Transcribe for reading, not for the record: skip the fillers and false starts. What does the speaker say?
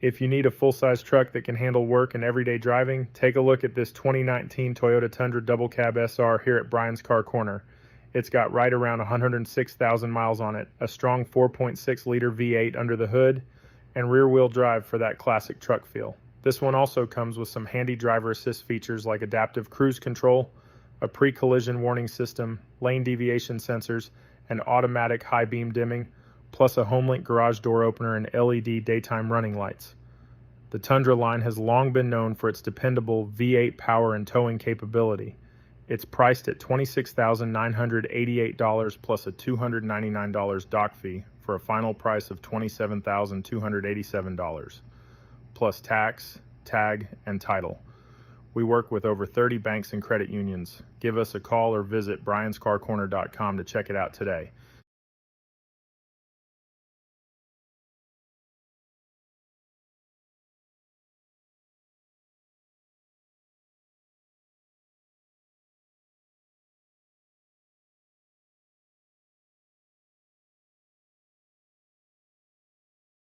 If you need a full-size truck that can handle work and everyday driving, take a look at this 2019 Toyota Tundra Double Cab SR here at Bryan's Car Corner. It's got right around 106,000 miles on it, a strong 4.6-liter V8 under the hood, and rear-wheel drive for that classic truck feel. This one also comes with some handy driver assist features like adaptive cruise control, a pre-collision warning system, lane deviation sensors, and automatic high beam dimming, plus a HomeLink garage door opener and LED daytime running lights. The Tundra line has long been known for its dependable V8 power and towing capability. It's priced at $26,988 plus a $299 dock fee for a final price of $27,287, plus tax, tag, and title. We work with over 30 banks and credit unions. Give us a call or visit bryanscarcorner.com to check it out today.